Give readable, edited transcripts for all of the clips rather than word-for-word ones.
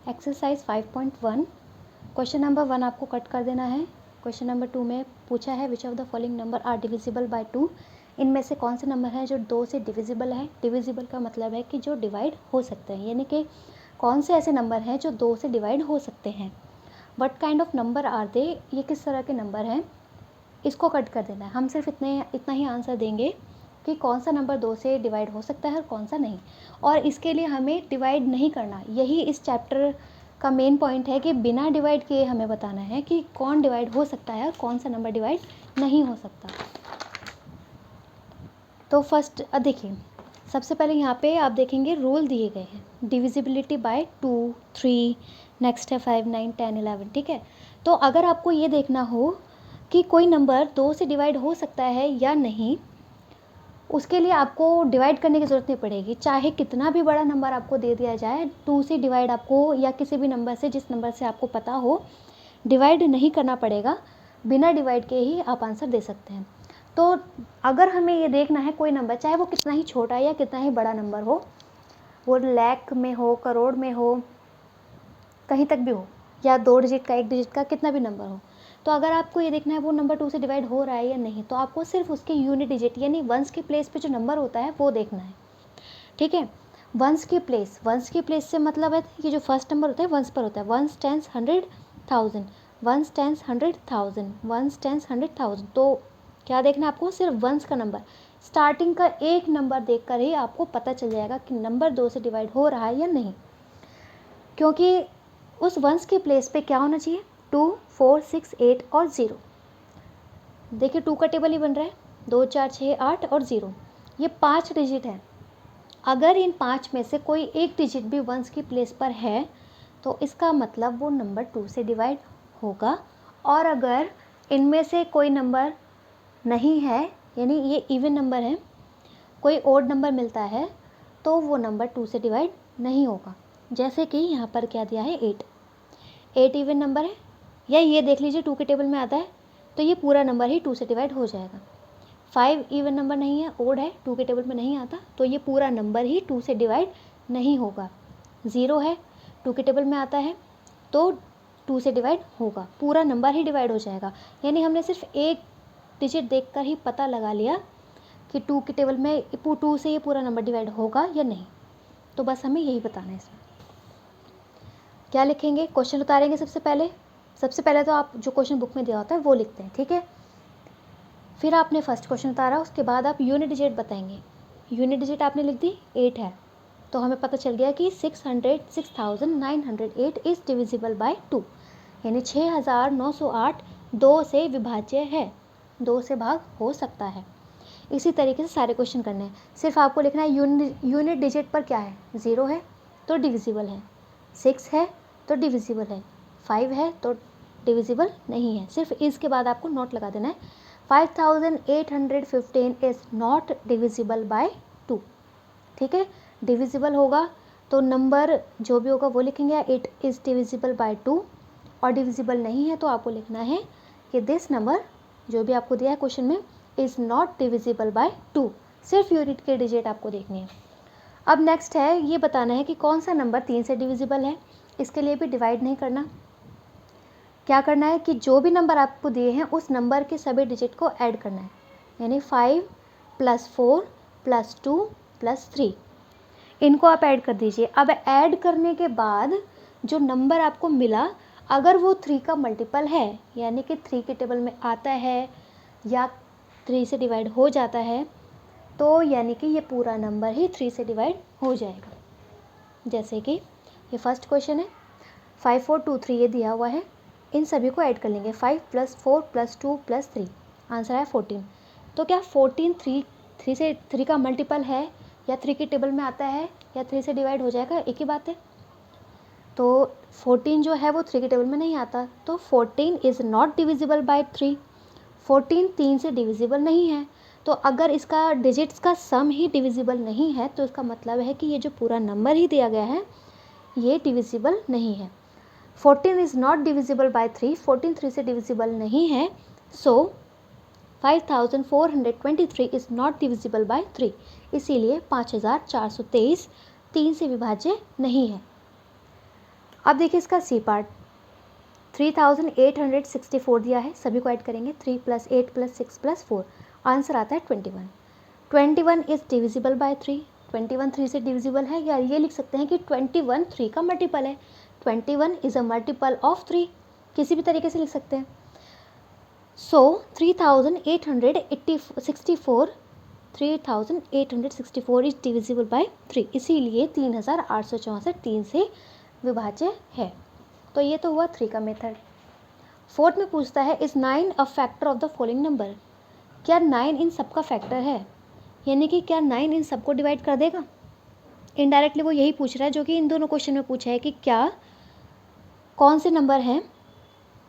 Exercise 5.1 question number 1 आपको cut कर देना है। क्वेश्चन नंबर 2 में पूछा है which of the following number are divisible by 2। इनमें से कौन से नंबर हैं जो 2 से डिविजिबल है। डिविजिबल का मतलब है कि जो डिवाइड हो सकते हैं, यानी कि कौन से ऐसे नंबर हैं जो 2 से डिवाइड हो सकते हैं। What kind of number are they, ये किस तरह के नंबर हैं, इसको कट कर देना है। हम सिर्फ इतना ही आंसर देंगे कि कौन सा नंबर 2 से डिवाइड हो सकता है और कौन सा नहीं। और इसके लिए हमें डिवाइड नहीं करना, यही इस चैप्टर का मेन पॉइंट है कि बिना डिवाइड किए हमें बताना है कि कौन डिवाइड हो सकता है और कौन सा नंबर डिवाइड नहीं हो सकता। तो फर्स्ट देखिए, सबसे पहले यहाँ पे आप देखेंगे रूल दिए गए हैं। डिविजिबिलिटी बाय 2, 3, नेक्स्ट है 5, 9, 10, 11। ठीक है, तो अगर आपको ये देखना हो कि कोई नंबर 2 से डिवाइड हो सकता है या नहीं, उसके लिए आपको डिवाइड करने की ज़रूरत नहीं पड़ेगी। चाहे कितना भी बड़ा नंबर आपको दे दिया जाए, 2 से डिवाइड आपको या किसी भी नंबर से, जिस नंबर से आपको पता हो, डिवाइड नहीं करना पड़ेगा। बिना डिवाइड के ही आप आंसर दे सकते हैं। तो अगर हमें ये देखना है कोई नंबर, चाहे वो कितना ही छोटा या कितना ही बड़ा नंबर हो, वो लाख में हो, करोड़ में हो, कहीं तक भी हो, या 2 डिजिट का, 1 डिजिट का, कितना भी नंबर हो, तो अगर आपको ये देखना है वो नंबर 2 से डिवाइड हो रहा है या नहीं, तो आपको सिर्फ उसके यूनिट डिजिट यानी वंस के प्लेस पे जो नंबर होता है वो देखना है। ठीक है, वंस के प्लेस से मतलब है कि जो फर्स्ट नंबर होता है वंस पर होता है। Ones, tens, 100,000, ones, tens, 100,000, ones, tens, 100,000। तो क्या देखना है आपको, सिर्फ वंस का नंबर, स्टार्टिंग का एक नंबर देख कर ही आपको पता चल जाएगा कि नंबर 2 से डिवाइड हो रहा है या नहीं, क्योंकि उस वंस के प्लेस पे क्या होना चाहिए, 2, 4, 6, 8 और 0। देखिए 2 का टेबल ही बन रहा है, 2, 4, 6, 8 और 0, ये 5 डिजिट है। अगर इन 5 में से कोई एक डिजिट भी वंस की प्लेस पर है तो इसका मतलब वो नंबर 2 से डिवाइड होगा। और अगर इनमें से कोई नंबर नहीं है, यानी ये इवन नंबर है, कोई ओड नंबर मिलता है, तो वो नंबर 2 से डिवाइड नहीं होगा। जैसे कि यहाँ पर क्या दिया है, 8 इवन नंबर है, या ये देख लीजिए 2 के टेबल में आता है, तो ये पूरा नंबर ही 2 से डिवाइड हो जाएगा। 5 इवन नंबर नहीं है, ओड है, 2 के टेबल में नहीं आता, तो ये पूरा नंबर ही 2 से डिवाइड नहीं होगा। 0 है, 2 के टेबल में आता है, तो 2 से डिवाइड होगा, पूरा नंबर ही डिवाइड हो जाएगा। यानी हमने सिर्फ एक डिजिट देखकर ही पता लगा लिया कि 2 के टेबल में 2 से ये पूरा नंबर डिवाइड होगा या नहीं। तो बस हमें यही बताना है। इसमें क्या लिखेंगे, क्वेश्चन उतारेंगे। सबसे पहले तो आप जो क्वेश्चन बुक में दिया होता है वो लिखते हैं। ठीक है, फिर आपने फर्स्ट क्वेश्चन उतारा, उसके बाद आप यूनिट डिजिट बताएंगे। यूनिट डिजिट आपने लिख दी, 8 है, तो हमें पता चल गया कि 6,908 इज़ डिविजिबल बाय 2, यानी 6,908 2 से विभाज्य है, 2 से भाग हो सकता है। इसी तरीके से सारे क्वेश्चन करने हैं। सिर्फ आपको लिखना है यूनिट डिजिट पर क्या है, 0 है तो डिविजिबल है, 6 है तो डिविजिबल है, 5 है तो डिविजिबल नहीं है। सिर्फ इसके बाद आपको नोट लगा देना है, 5,815 इज़ नॉट डिविजिबल बाय 2। ठीक है, डिविजिबल होगा तो नंबर जो भी होगा वो लिखेंगे, 8 इज़ डिविजिबल बाय 2, और डिविजिबल नहीं है तो आपको लिखना है कि दिस नंबर जो भी आपको दिया है क्वेश्चन में इज़ नॉट डिविजिबल बाय 2। सिर्फ यूनिट के डिजिट आपको देखनी है। अब नेक्स्ट है ये बताना है कि कौन सा नंबर 3 से डिविजिबल है। इसके लिए भी डिवाइड नहीं करना, क्या करना है कि जो भी नंबर आपको दिए हैं उस नंबर के सभी डिजिट को ऐड करना है, यानी 5 + 4 + 2 + 3, इनको आप ऐड कर दीजिए। अब ऐड करने के बाद जो नंबर आपको मिला, अगर वो 3 का मल्टीपल है, यानी कि 3 के टेबल में आता है या 3 से डिवाइड हो जाता है, तो यानी कि ये पूरा नंबर ही 3 से डिवाइड हो जाएगा। जैसे कि ये फर्स्ट क्वेश्चन है, 5, 4, 2, 3 ये दिया हुआ है, इन सभी को ऐड कर लेंगे, 5 + 4 + 2 + 3, आंसर है 14। तो क्या 14 3 का मल्टीपल है, या 3 के टेबल में आता है, या 3 से डिवाइड हो जाएगा, एक ही बात है। तो 14 जो है वो 3 के टेबल में नहीं आता, तो 14 इज़ नॉट डिविजिबल बाय 3। 14 3 से डिविजिबल नहीं है, तो अगर इसका डिजिट्स का सम ही डिविजिबल नहीं है तो इसका मतलब है कि ये जो पूरा नंबर ही दिया गया है ये डिविजिबल नहीं है। 14 इज़ नॉट डिविजिबल बाय 3, 14 3 से डिविजिबल नहीं है, सो 5,423 इज़ नॉट डिविजिबल बाय 3, इसीलिए 5,423 3 से विभाज्य नहीं है। अब देखिए इसका सी पार्ट, 3864 दिया है, सभी को ऐड करेंगे, 3 + 8 + 6 + 4, आंसर आता है 21। 21 इज़ डिविजिबल बाय 3, 21 3 से डिविजिबल है, या ये लिख सकते हैं कि 21 3 का मल्टीपल है, 21 इज़ अ मल्टीपल ऑफ 3, किसी भी तरीके से लिख सकते हैं। सो 3864 इज डिविजिबल बाय 3, इसीलिए 3864 3 से विभाज्य है। तो ये तो हुआ 3 का मेथड। फोर्थ में पूछता है is 9 a factor of the following number, क्या 9 इन सब का फैक्टर है, यानी कि क्या 9 इन सबको डिवाइड कर देगा। इनडायरेक्टली वो यही पूछ रहा है जो कि इन दोनों क्वेश्चन में पूछा है कि क्या कौन से नंबर हैं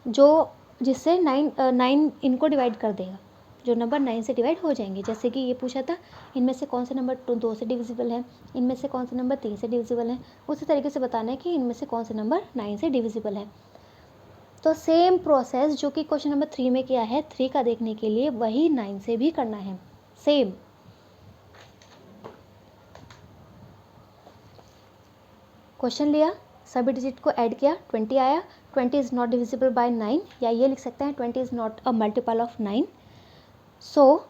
जो जिससे 9 इनको डिवाइड कर देगा, जो नंबर 9 से डिवाइड हो जाएंगे। जैसे कि ये पूछा था इनमें से कौन से नंबर 2 से डिविजिबल है, इनमें से कौन से नंबर 3 से डिविजिबल है, उसी तरीके से बताना है कि इनमें से कौन से नंबर 9 से डिविजिबल है। तो सेम प्रोसेस जो कि क्वेश्चन नंबर 3 में किया है 3 का देखने के लिए, वही 9 से भी करना है, सेम। क्वेश्चन लिया, सभी डिजिट को ऐड किया, 20 आया, 20 इज़ नॉट डिविजिबल बाय 9, या ये लिख सकते हैं 20 is not a multiple of 9। सो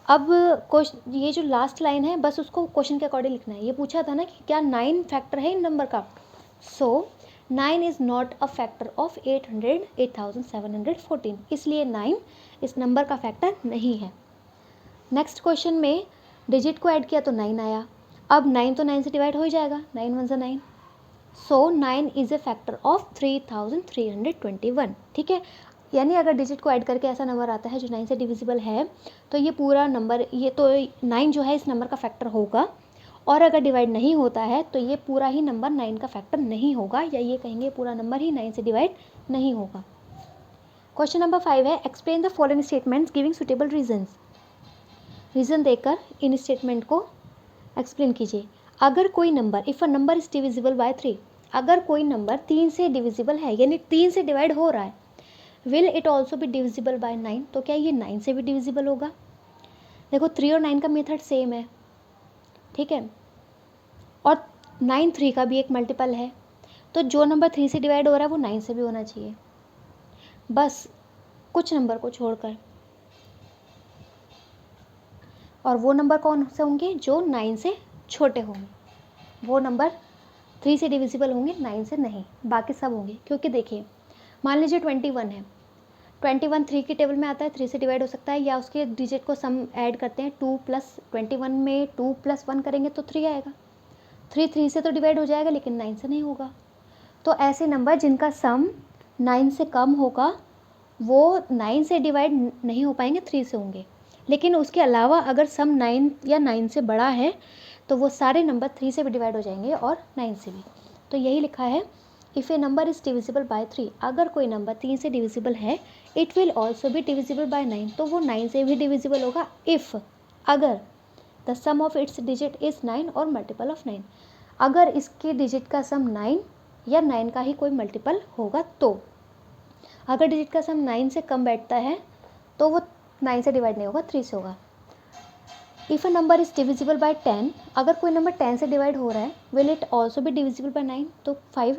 अब क्वेश्चन, ये जो लास्ट लाइन है बस उसको क्वेश्चन के अकॉर्डिंग लिखना है। ये पूछा था ना कि क्या 9 फैक्टर है इन नंबर का, सो 9 is not a factor of 8714, इसलिए 9 इस नंबर का फैक्टर नहीं है। नेक्स्ट क्वेश्चन में डिजिट को ऐड किया तो 9 आया, अब 9 तो 9 से डिवाइड हो ही जाएगा, 9 1 ज़ा 9, सो 9 इज़ ए फैक्टर ऑफ 3321, ठीक है। यानी अगर डिजिट को ऐड करके ऐसा नंबर आता है जो 9 से डिविजिबल है, तो ये पूरा नंबर, ये तो 9 जो है इस नंबर का फैक्टर होगा, और अगर डिवाइड नहीं होता है तो ये पूरा ही नंबर 9 का फैक्टर नहीं होगा, या ये कहेंगे पूरा नंबर ही 9 से डिवाइड नहीं होगा। क्वेश्चन नंबर 5 है explain the following statements giving suitable reasons, reason देकर इन स्टेटमेंट को एक्सप्लेन कीजिए। अगर कोई number, if a number is divisible by 3, अगर कोई नंबर 3 से डिविजिबल है यानी 3 से डिवाइड हो रहा है, will it also be divisible by 9, तो क्या ये 9 से भी डिविजिबल होगा। देखो 3 और 9 का मेथड सेम है, ठीक है, और 9 3 का भी एक मल्टीपल है, तो जो नंबर 3 से डिवाइड हो रहा है वो 9 से भी होना चाहिए, बस कुछ नंबर को छोड़कर, और वो नंबर कौन से होंगे जो 9 से छोटे होंगे, वो नंबर 3 से डिविजिबल होंगे, 9 से नहीं, बाकी सब होंगे। क्योंकि देखिए मान लीजिए 21 है, 21 3 की टेबल में आता है, 3 से डिवाइड हो सकता है, या उसके डिजिट को सम ऐड करते हैं, 2 + 21 में 2 + 1 करेंगे तो 3 आएगा, 3 3 से तो डिवाइड हो जाएगा लेकिन 9 से नहीं होगा। तो ऐसे नंबर जिनका सम 9 से कम होगा वो 9 से डिवाइड नहीं हो पाएंगे, 3 से होंगे, लेकिन उसके अलावा अगर सम 9 या 9 से बड़ा है तो वो सारे नंबर 3 से भी डिवाइड हो जाएंगे और 9 से भी। तो यही लिखा है if A number is divisible by 3, अगर कोई नंबर 3 से डिविजिबल है, इट विल ऑल्सो भी डिविजिबल बाय 9, तो वो 9 से भी डिविजिबल होगा इफ़, अगर the sum of its digit is 9 और मल्टीपल ऑफ 9, अगर इसके डिजिट का सम 9 या 9 का ही कोई मल्टीपल होगा। तो अगर डिजिट का सम 9 से कम बैठता है तो वो 9 से डिवाइड नहीं होगा, 3 से होगा। If a number is divisible by 10, अगर कोई नंबर 10 से डिवाइड हो रहा है, विल इट ऑल्सो भी डिविजिबल बाय 9, तो 5,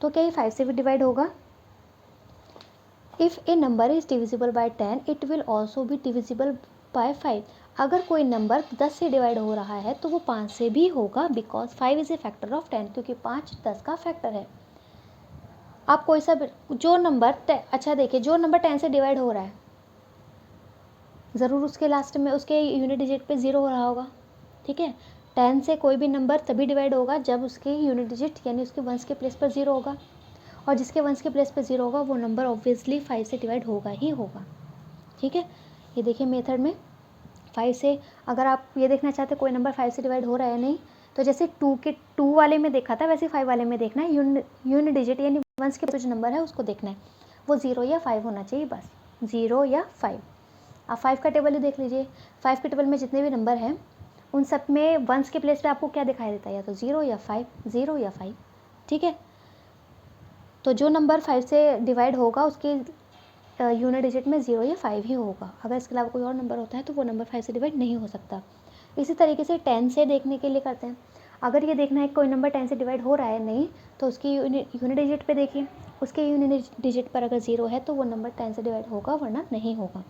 तो क्या ये 5 से भी डिवाइड होगा। If A number is divisible by 10, it will also भी डिविजिबल बाय 5, अगर कोई नंबर 10 से डिवाइड हो रहा है तो वो 5 से भी होगा, because 5 is a factor of 10, क्योंकि 5 10 का फैक्टर है। आप कोई सा जो नंबर, अच्छा देखिए, जो नंबर 10 से डिवाइड हो रहा है ज़रूर उसके लास्ट में उसके यूनिट डिजिट पे 0 हो रहा होगा, ठीक है। 10 से कोई भी नंबर तभी डिवाइड होगा जब उसके यूनिट डिजिट यानी उसके वंस के प्लेस पर 0 होगा, और जिसके वंस के प्लेस पर 0 होगा वो नंबर ऑब्वियसली 5 से डिवाइड होगा ही होगा, ठीक है। ये देखिए मेथड में 5 से, अगर आप ये देखना चाहते कोई नंबर 5 से डिवाइड हो रहा है नहीं, तो जैसे 2 वाले में देखा था वैसे 5 वाले में देखना है, यूनिट डिजिट यानी वंस के जो नंबर है उसको देखना है, वो 0 या 5 होना चाहिए, बस 0 या 5। आप 5 का टेबल ही देख लीजिए, 5 के टेबल में जितने भी नंबर हैं उन सब में वंस के प्लेस पे आपको क्या दिखाई देता है, या तो 0 या 5, 0 या 5, ठीक है। तो जो नंबर 5 से डिवाइड होगा उसके यूनिट डिजिट में 0 या 5 ही होगा, अगर इसके अलावा कोई और नंबर होता है तो वो नंबर 5 से डिवाइड नहीं हो सकता। इसी तरीके से 10 से देखने के लिए करते हैं, अगर ये देखना है कोई नंबर 10 से डिवाइड हो रहा है नहीं, तो उसकी यूनिट डिजिट पे देखिए, उसके यूनिट डिजिट पर अगर 0 है तो वो नंबर 10 से डिवाइड होगा, वरना नहीं होगा।